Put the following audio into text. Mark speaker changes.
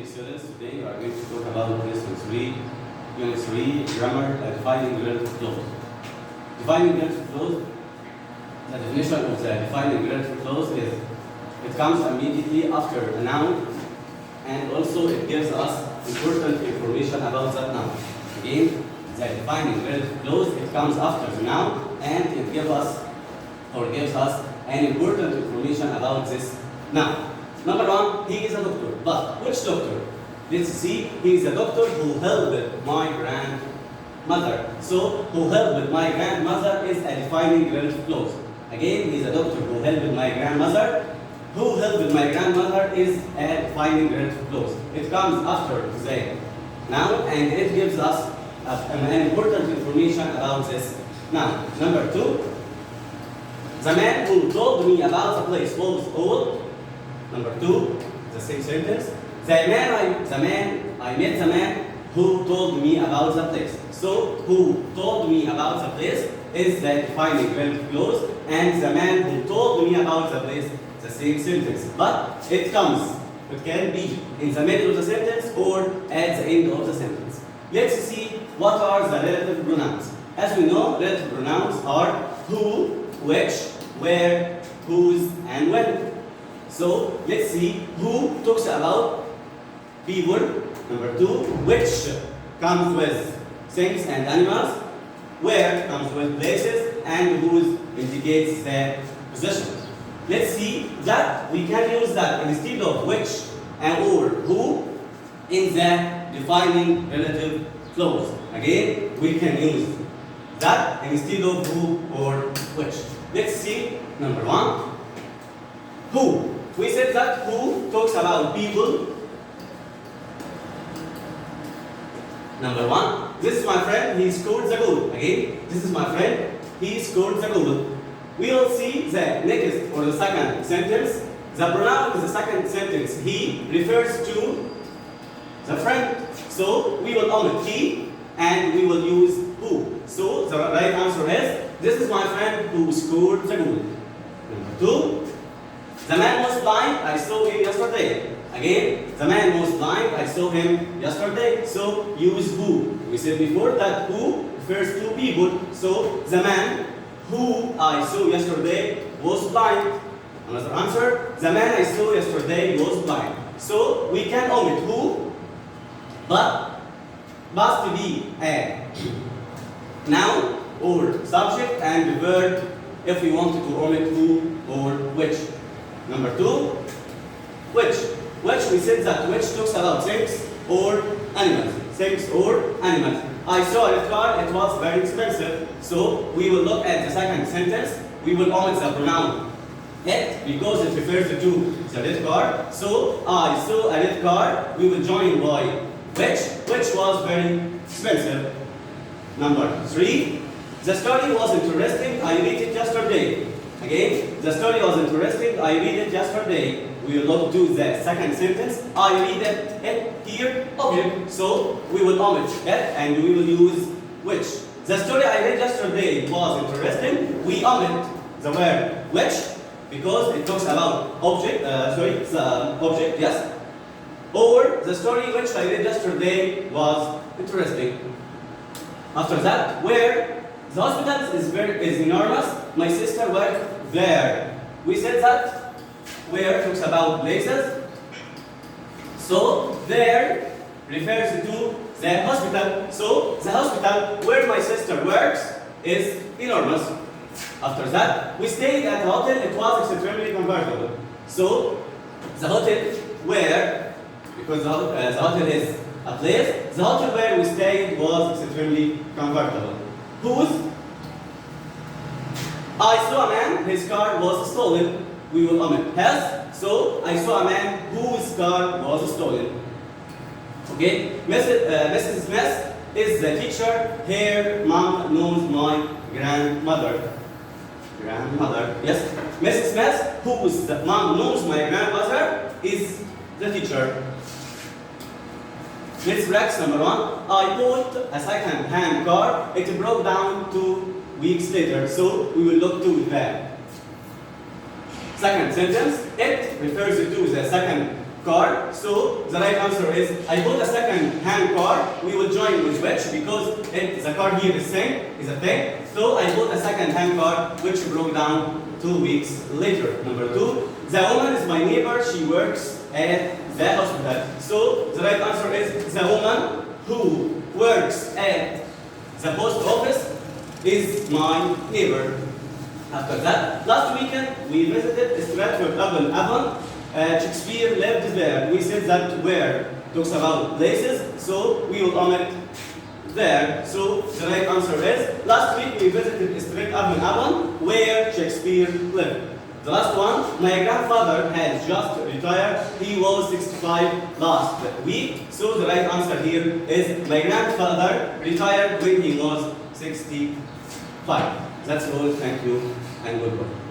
Speaker 1: students, today we are going to talk about lesson 3, unit 3, grammar, defining relative clause. Defining relative clause, the definition of the defining relative clause is it comes immediately after a noun and also it gives us important information about that noun. Again, the defining relative clause, it comes after the noun and it gives us an important information about this noun. Number one, he is a doctor. But which doctor? Let's see, he is a doctor who helped my grandmother. So, who helped my grandmother is a defining relative clause. Again, he is a doctor who helped my grandmother. Who helped my grandmother is a defining relative clause. It comes after the noun and it gives us an important information about this noun. Number two, the man who told me about the place was old. Number two, the same sentence. I met the man who told me about the place. So, who told me about the place is the defining relative clause, and the man who told me about the place, the same sentence. But it can be in the middle of the sentence or at the end of the sentence. Let's see what are the relative pronouns. As we know, relative pronouns are who, which, where, whose, and when. So, let's see who talks about people. Number two, which comes with things and animals, where comes with places, and whose indicates the possession. Let's see that we can use that instead of which and or who in the defining relative clause. Again, we can use that instead of who or which. Let's see, number one, who. We said that who talks about people. Number one, this is my friend, he scored the goal. Again, this is my friend, he scored the goal. We will see the next or the second sentence. The pronoun in the second sentence, he refers to the friend. So we will omit he and we will use who. So the right answer is, this is my friend who scored the goal. Number two, the man was blind, I saw him yesterday. Again, the man was blind, I saw him yesterday. So, use who. We said before that who refers to people. So, the man who I saw yesterday was blind. Another answer, the man I saw yesterday was blind. So, we can omit who, but must be a noun or subject and verb if we wanted to omit who or which. Number two, which. Which we said that which talks about things or animals. Things or animals. I saw a red car, it was very expensive. So we will look at the second sentence. We will omit the pronoun it because it refers to the red car. So I saw a red car. We will join by which was very expensive. Number three, the story was interesting. I read it yesterday. Again, the story was interesting. I read it yesterday. We will look to the second sentence. I read it here, object. So we will omit it and we will use which. The story I read yesterday was interesting. We omit the word which because it talks about object. Object, yes. Or the story which I read yesterday was interesting. After that, where the hospital is enormous. My sister worked there. We said that where talks about places. So there refers to the hospital. So the hospital where my sister works is enormous. After that, we stayed at a hotel. It was extremely comfortable. So the hotel where, because the hotel is a place, the hotel where we stayed was extremely comfortable. Whose? I saw a man, his car was stolen. We will omit his. So, I saw a man whose car was stolen. Okay? Mrs. Smith is the teacher. Her mom knows my grandmother. Grandmother, yes. Mrs. Smith, whose mom knows my grandmother, is the teacher. Let's practice number one. I bought a second-hand car. It broke down 2 weeks later. So we will look to the second sentence. It refers to the second car. So the right answer is I bought a second-hand car. We will join with which because the car here is same, is a thing. So I bought a second-hand car which broke down 2 weeks later. Number 2, the woman is my neighbor. She works at the hospital. So the right answer is the woman who works at the post office is my neighbor. After that, last weekend we visited Stratford upon Avon. Shakespeare lived there. We said that where talks about places, so we will omit there. So the right answer is last week we visited Stratford upon Avon where Shakespeare lived. The last one, my grandfather has just retired. He was 65 last week. So the right answer here is my grandfather retired when he was 65. That's all. Thank you and goodbye.